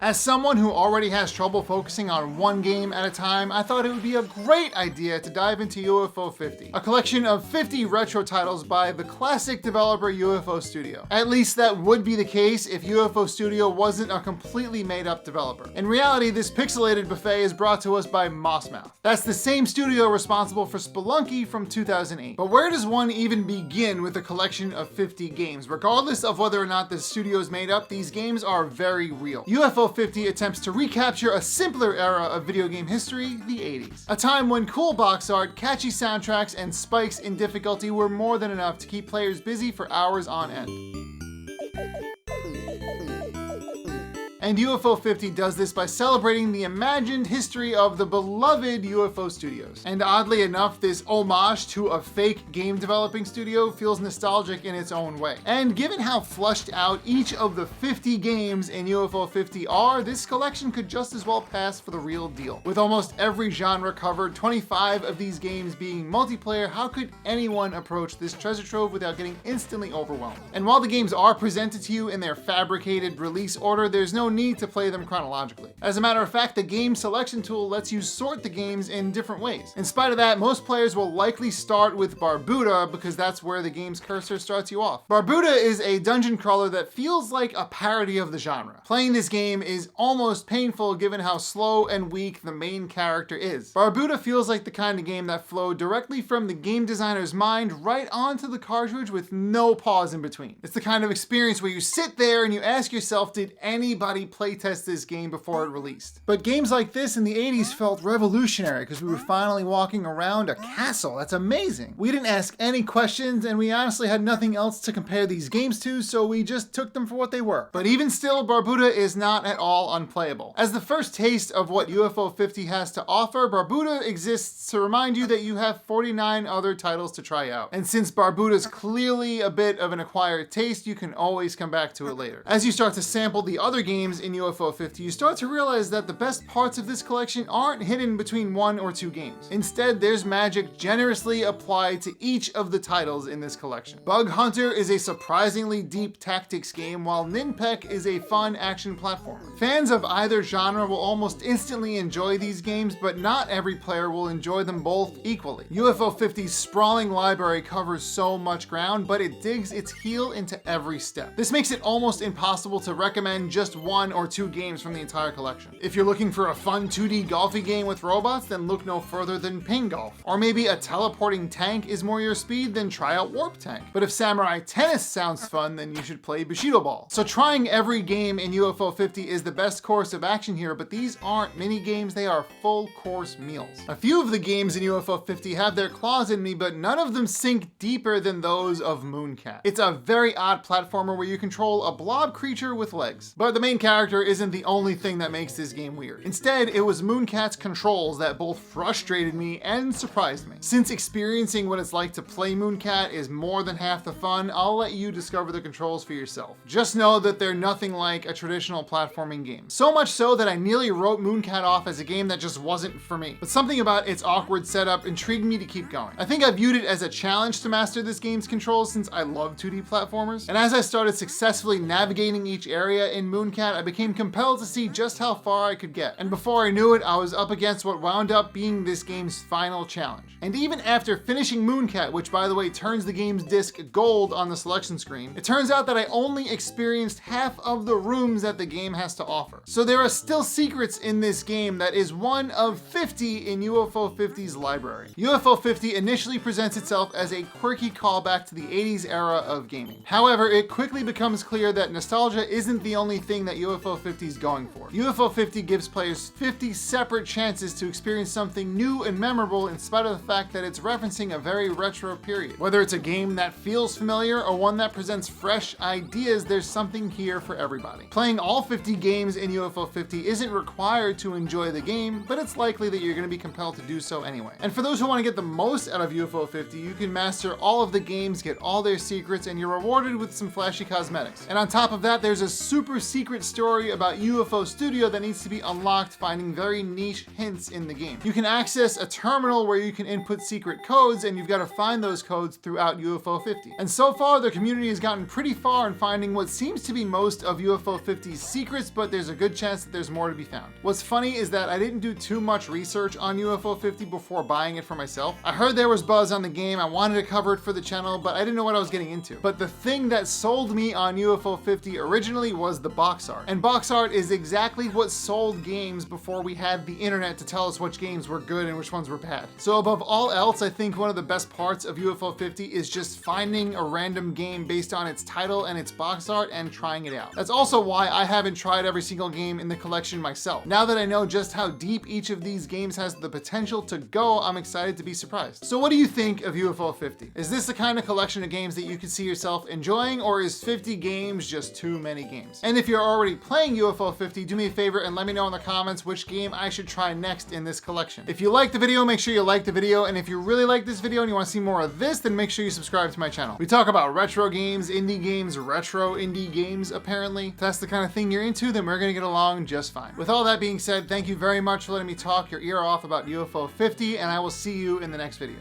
As someone who already has trouble focusing on one game at a time, I thought it would be a great idea to dive into UFO 50, a collection of 50 retro titles by the classic developer UFO Studio. At least that would be the case if UFO Studio wasn't a completely made-up developer. In reality, this pixelated buffet is brought to us by Mossmouth. That's the same studio responsible for Spelunky from 2008. But where does one even begin with a collection of 50 games? Regardless of whether or not the studio is made up, these games are very real. UFO 50 attempts to recapture a simpler era of video game history, the 80s. A time when cool box art, catchy soundtracks, and spikes in difficulty were more than enough to keep players busy for hours on end. And UFO 50 does this by celebrating the imagined history of the beloved UFO studios. And oddly enough, this homage to a fake game developing studio feels nostalgic in its own way. And given how flushed out each of the 50 games in UFO 50 are, this collection could just as well pass for the real deal. With almost every genre covered, 25 of these games being multiplayer, how could anyone approach this treasure trove without getting instantly overwhelmed? And while the games are presented to you in their fabricated release order, there's no need to play them chronologically. As a matter of fact, the game selection tool lets you sort the games in different ways. In spite of that, most players will likely start with Barbuda because that's where the game's cursor starts you off. Barbuda is a dungeon crawler that feels like a parody of the genre. Playing this game is almost painful given how slow and weak the main character is. Barbuda feels like the kind of game that flowed directly from the game designer's mind right onto the cartridge with no pause in between. It's the kind of experience where you sit there and you ask yourself, did anybody playtest this game before it released? But games like this in the 80s felt revolutionary because we were finally walking around a castle. That's amazing. We didn't ask any questions and we honestly had nothing else to compare these games to, so we just took them for what they were. But even still, Barbuda is not at all unplayable. As the first taste of what UFO 50 has to offer, Barbuda exists to remind you that you have 49 other titles to try out. And since Barbuda's clearly a bit of an acquired taste, you can always come back to it later. As you start to sample the other games in UFO 50, you start to realize that the best parts of this collection aren't hidden between one or two games. Instead, there's magic generously applied to each of the titles in this collection. Bug Hunter is a surprisingly deep tactics game, while Ninpek is a fun action platformer. Fans of either genre will almost instantly enjoy these games, but not every player will enjoy them both equally. UFO 50's sprawling library covers so much ground, but it digs its heel into every step. This makes it almost impossible to recommend just one or two games from the entire collection. If you're looking for a fun 2D golfy game with robots, then look no further than Ping Golf. Or maybe a teleporting tank is more your speed, then try out Warp Tank. But if Samurai Tennis sounds fun, then you should play Bushido Ball. So trying every game in UFO 50 is the best course of action here, but these aren't mini games, they are full course meals. A few of the games in UFO 50 have their claws in me, but none of them sink deeper than those of Mooncat. It's a very odd platformer where you control a blob creature with legs. But the main character isn't the only thing that makes this game weird. Instead, it was Mooncat's controls that both frustrated me and surprised me. Since experiencing what it's like to play Mooncat is more than half the fun, I'll let you discover the controls for yourself. Just know that they're nothing like a traditional platforming game. So much so that I nearly wrote Mooncat off as a game that just wasn't for me. But something about its awkward setup intrigued me to keep going. I think I viewed it as a challenge to master this game's controls since I love 2D platformers. And as I started successfully navigating each area in Mooncat, I became compelled to see just how far I could get. And before I knew it, I was up against what wound up being this game's final challenge. And even after finishing Mooncat, which by the way turns the game's disc gold on the selection screen, it turns out that I only experienced half of the rooms that the game has to offer. So there are still secrets in this game that is one of 50 in UFO 50's library. UFO 50 initially presents itself as a quirky callback to the 80s era of gaming. However, it quickly becomes clear that nostalgia isn't the only thing that UFO 50 is going for. UFO 50 gives players 50 separate chances to experience something new and memorable in spite of the fact that it's referencing a very retro period. Whether it's a game that feels familiar or one that presents fresh ideas, there's something here for everybody. Playing all 50 games in UFO 50 isn't required to enjoy the game, but it's likely that you're going to be compelled to do so anyway. And for those who want to get the most out of UFO 50, you can master all of the games, get all their secrets, and you're rewarded with some flashy cosmetics. And on top of that, there's a super secret story about UFO Studio that needs to be unlocked, finding very niche hints in the game. You can access a terminal where you can input secret codes, and you've got to find those codes throughout UFO 50. And so far, the community has gotten pretty far in finding what seems to be most of UFO 50's secrets, but there's a good chance that there's more to be found. What's funny is that I didn't do too much research on UFO 50 before buying it for myself. I heard there was buzz on the game, I wanted to cover it for the channel, but I didn't know what I was getting into. But the thing that sold me on UFO 50 originally was the box art. And box art is exactly what sold games before we had the internet to tell us which games were good and which ones were bad. So above all else, I think one of the best parts of UFO 50 is just finding a random game based on its title and its box art and trying it out. That's also why I haven't tried every single game in the collection myself. Now that I know just how deep each of these games has the potential to go, I'm excited to be surprised. So what do you think of UFO 50? Is this the kind of collection of games that you could see yourself enjoying, or is 50 games just too many games? And if you're already playing UFO 50, do me a favor and let me know in the comments which game I should try next in this collection. If you liked the video, make sure you like the video, and if you really like this video and you want to see more of this, then make sure you subscribe to my channel. We talk about retro games, indie games, retro indie games, apparently. If that's the kind of thing you're into, then we're gonna get along just fine. With all that being said, thank you very much for letting me talk your ear off about UFO 50, and I will see you in the next video.